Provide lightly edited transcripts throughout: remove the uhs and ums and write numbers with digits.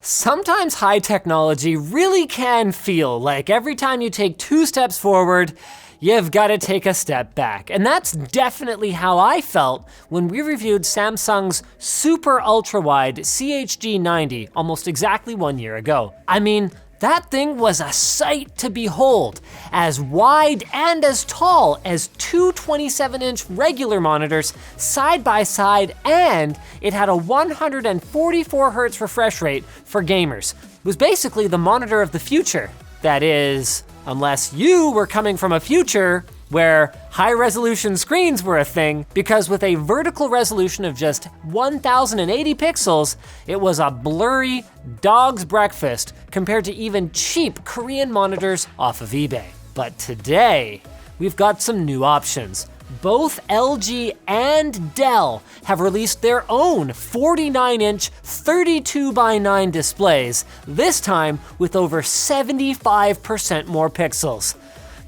Sometimes high technology really can feel like every time you take 2 steps forward, you've got to take a step back. And that's definitely how I felt when we reviewed Samsung's super ultra-wide CHD90 almost exactly 1 year ago. I mean, that thing was a sight to behold, as wide and as tall as 2 27-inch regular monitors side by side, and it had a 144 Hz refresh rate for gamers. It was basically the monitor of the future. That is, unless you were coming from a future where high-resolution screens were a thing, because with a vertical resolution of just 1080 pixels, it was a blurry dog's breakfast compared to even cheap Korean monitors off of eBay. But today, we've got some new options. Both LG and Dell have released their own 49-inch 32:9 displays, this time with over 75% more pixels.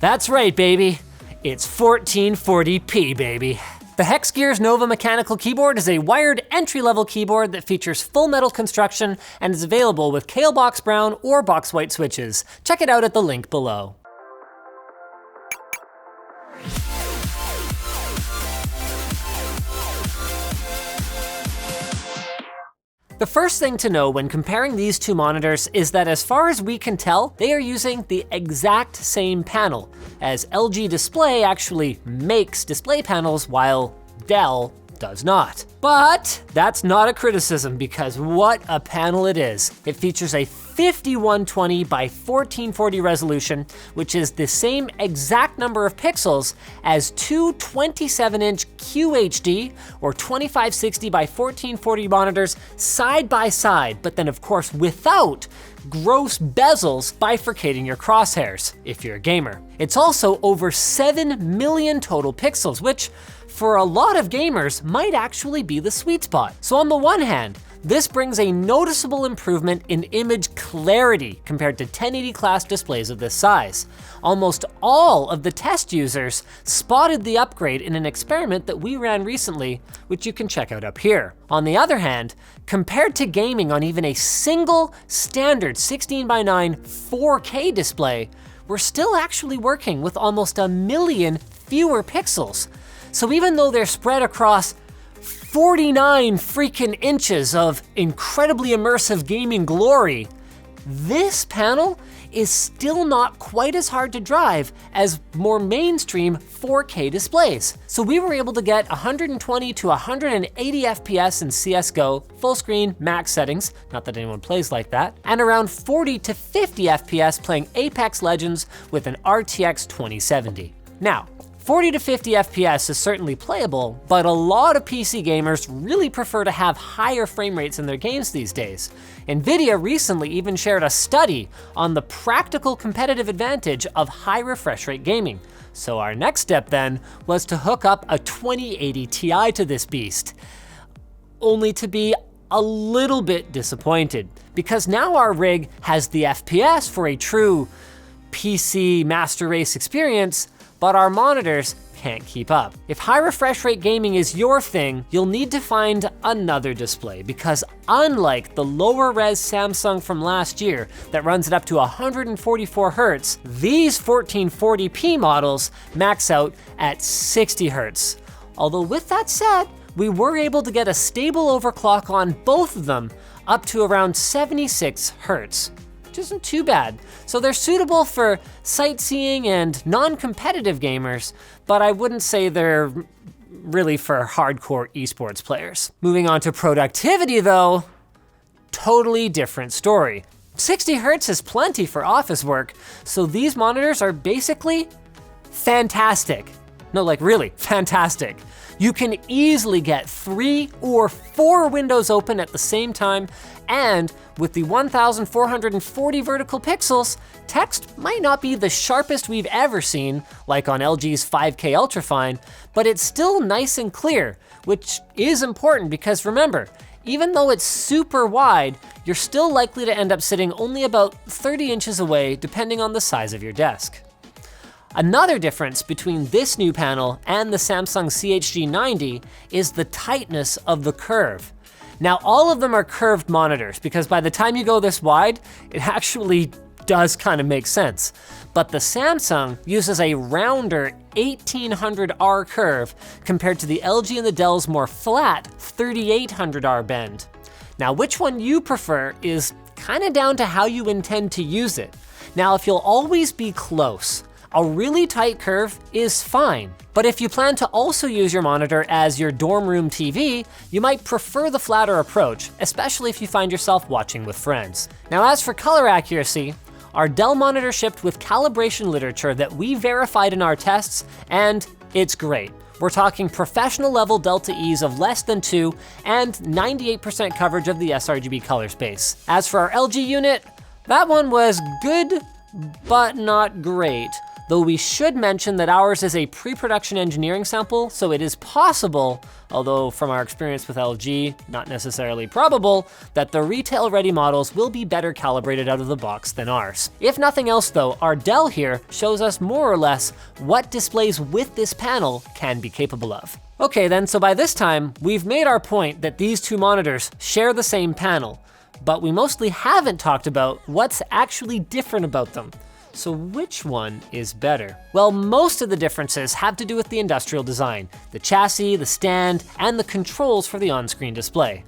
That's right, baby. It's 1440p, baby. The Hexgears Nova mechanical keyboard is a wired entry-level keyboard that features full metal construction and is available with Kale Box Brown or Box White switches. Check it out at the link below. The first thing to know when comparing these two monitors is that as far as we can tell, they are using the exact same panel, as LG Display actually makes display panels while Dell does not. But that's not a criticism, because what a panel it is. It features a 5120 by 1440 resolution, which is the same exact number of pixels as two 27-inch QHD or 2560 by 1440 monitors side by side, but then of course without gross bezels bifurcating your crosshairs if you're a gamer. It's also over 7 million total pixels, which for a lot of gamers might actually be the sweet spot. So on the one hand, this brings a noticeable improvement in image clarity compared to 1080 class displays of this size. Almost all of the test users spotted the upgrade in an experiment that we ran recently, which you can check out up here. On the other hand, compared to gaming on even a single standard 16:9 4K display, we're still actually working with almost 1 million fewer pixels. So even though they're spread across 49 freaking inches of incredibly immersive gaming glory, this panel is still not quite as hard to drive as more mainstream 4K displays. So we were able to get 120 to 180 FPS in CSGO, full screen, max settings, not that anyone plays like that, and around 40 to 50 FPS playing Apex Legends with an RTX 2070. Now, 40 to 50 FPS is certainly playable, but a lot of PC gamers really prefer to have higher frame rates in their games these days. Nvidia recently even shared a study on the practical competitive advantage of high refresh rate gaming. So our next step then was to hook up a 2080 Ti to this beast, only to be a little bit disappointed, because now our rig has the FPS for a true PC master race experience, but our monitors can't keep up. If high refresh rate gaming is your thing, you'll need to find another display, because unlike the lower res Samsung from last year that runs it up to 144 Hz, these 1440p models max out at 60 Hz. Although with that said, we were able to get a stable overclock on both of them up to around 76 Hz. Which isn't too bad. So they're suitable for sightseeing and non-competitive gamers, but I wouldn't say they're really for hardcore esports players. Moving on to productivity though, totally different story. 60 Hz is plenty for office work, so these monitors are basically fantastic. No, like really fantastic. You can easily get 3 or 4 windows open at the same time, and with the 1440 vertical pixels, text might not be the sharpest we've ever seen, like on LG's 5K Ultrafine, but it's still nice and clear, which is important because remember, even though it's super wide, you're still likely to end up sitting only about 30 inches away depending on the size of your desk. Another difference between this new panel and the Samsung CHD90 is the tightness of the curve. Now, all of them are curved monitors because by the time you go this wide, it actually does kind of make sense. But the Samsung uses a rounder 1800R curve compared to the LG and the Dell's more flat 3800R bend. Now, which one you prefer is kind of down to how you intend to use it. Now, if you'll always be close, a really tight curve is fine. But if you plan to also use your monitor as your dorm room TV, you might prefer the flatter approach, especially if you find yourself watching with friends. Now, as for color accuracy, our Dell monitor shipped with calibration literature that we verified in our tests, and it's great. We're talking professional level delta E's of less than 2 and 98% coverage of the sRGB color space. As for our LG unit, that one was good, but not great. Though we should mention that ours is a pre-production engineering sample, so it is possible, although from our experience with LG, not necessarily probable, that the retail-ready models will be better calibrated out of the box than ours. If nothing else though, our Dell here shows us more or less what displays with this panel can be capable of. Okay then, so by this time, we've made our point that these two monitors share the same panel, but we mostly haven't talked about what's actually different about them. So which one is better? Well, most of the differences have to do with the industrial design, the chassis, the stand, and the controls for the on-screen display.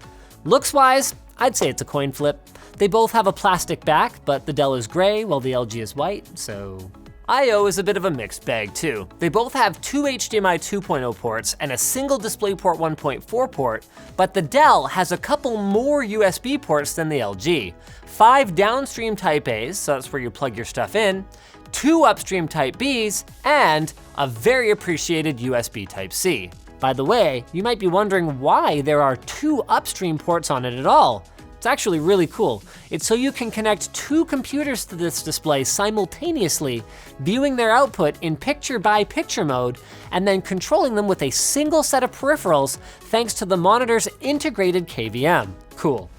Looks-wise, I'd say it's a coin flip. They both have a plastic back, but the Dell is gray while the LG is white, so... I/O is a bit of a mixed bag too. They both have 2 HDMI 2.0 ports and a single DisplayPort 1.4 port, but the Dell has a couple more USB ports than the LG. 5 downstream Type A's, so that's where you plug your stuff in, 2 upstream Type B's, and a very appreciated USB Type C. By the way, you might be wondering why there are 2 upstream ports on it at all. It's actually really cool. It's so you can connect 2 computers to this display simultaneously, viewing their output in picture-by-picture mode, and then controlling them with a single set of peripherals thanks to the monitor's integrated KVM. Cool.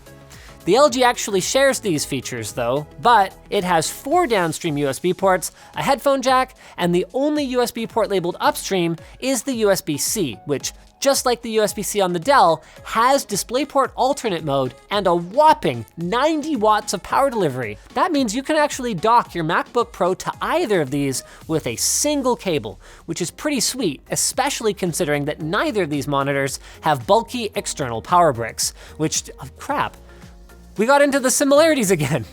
The LG actually shares these features though, but it has 4 downstream USB ports, a headphone jack, and the only USB port labeled upstream is the USB-C, which, just like the USB-C on the Dell, has DisplayPort alternate mode and a whopping 90 watts of power delivery. That means you can actually dock your MacBook Pro to either of these with a single cable, which is pretty sweet, especially considering that neither of these monitors have bulky external power bricks, which, crap. We got into the similarities again.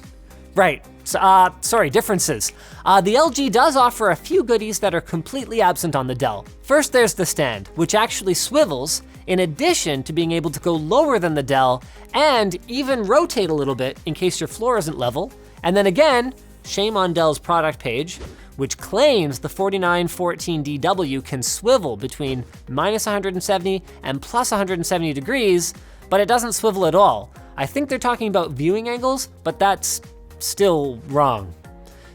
Right, sorry, differences. The LG does offer a few goodies that are completely absent on the Dell. First, there's the stand, which actually swivels, in addition to being able to go lower than the Dell and even rotate a little bit in case your floor isn't level. And then again, shame on Dell's product page, which claims the 4914DW can swivel between -170 and +170 degrees, but it doesn't swivel at all. I think they're talking about viewing angles, but that's still wrong.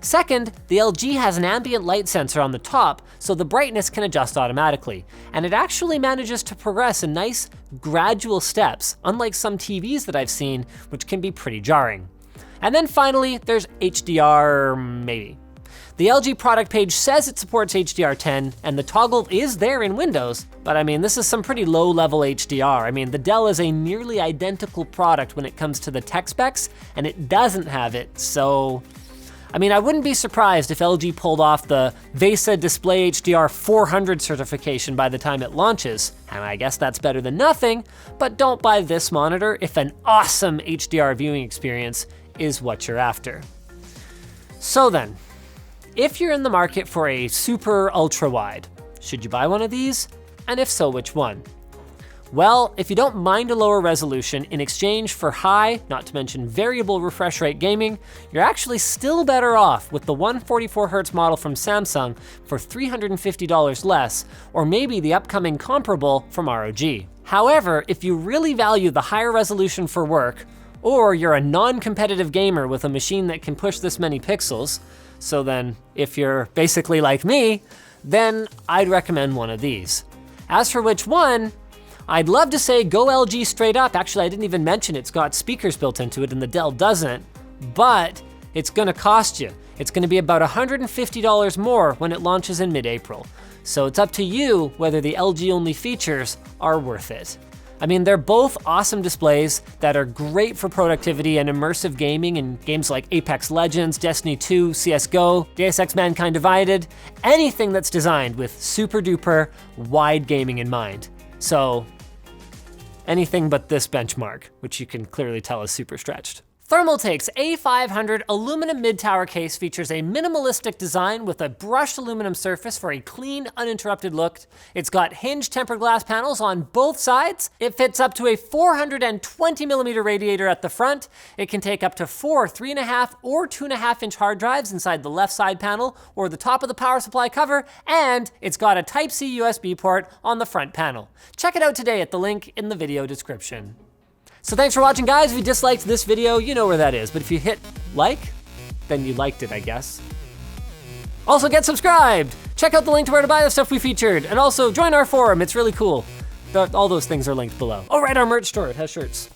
Second, the LG has an ambient light sensor on the top, so the brightness can adjust automatically, and it actually manages to progress in nice, gradual steps, unlike some TVs that I've seen, which can be pretty jarring. And then finally, there's HDR, maybe. The LG product page says it supports HDR10, and the toggle is there in Windows, but I mean, this is some pretty low-level HDR. I mean, the Dell is a nearly identical product when it comes to the tech specs, and it doesn't have it, so... I mean, I wouldn't be surprised if LG pulled off the VESA Display HDR 400 certification by the time it launches, and I guess that's better than nothing, but don't buy this monitor if an awesome HDR viewing experience is what you're after. So then, if you're in the market for a super ultra wide, should you buy one of these? And if so, which one? Well, if you don't mind a lower resolution in exchange for high, not to mention variable refresh rate gaming, you're actually still better off with the 144Hz model from Samsung for $350 less, or maybe the upcoming comparable from ROG. However, if you really value the higher resolution for work, or you're a non-competitive gamer with a machine that can push this many pixels, so then if you're basically like me, then I'd recommend one of these. As for which one, I'd love to say go LG straight up. Actually, I didn't even mention it's got speakers built into it and the Dell doesn't, but it's gonna cost you. It's gonna be about $150 more when it launches in mid-April. So it's up to you whether the LG only features are worth it. I mean, they're both awesome displays that are great for productivity and immersive gaming in games like Apex Legends, Destiny 2, CSGO, Deus Ex Mankind Divided, anything that's designed with super duper wide gaming in mind. So, anything but this benchmark, which you can clearly tell is super stretched. Thermaltake's A500 aluminum mid-tower case features a minimalistic design with a brushed aluminum surface for a clean, uninterrupted look. It's got hinged tempered glass panels on both sides. It fits up to a 420mm radiator at the front. It can take up to 4 3.5 or 2.5-inch hard drives inside the left side panel or the top of the power supply cover, and it's got a Type-C USB port on the front panel. Check it out today at the link in the video description. So thanks for watching, guys. If you disliked this video, you know where that is. But if you hit like, then you liked it, I guess. Also, get subscribed. Check out the link to where to buy the stuff we featured. And also, join our forum. It's really cool. All those things are linked below. Oh, right, our merch store. It has shirts.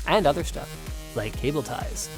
And other stuff, like cable ties.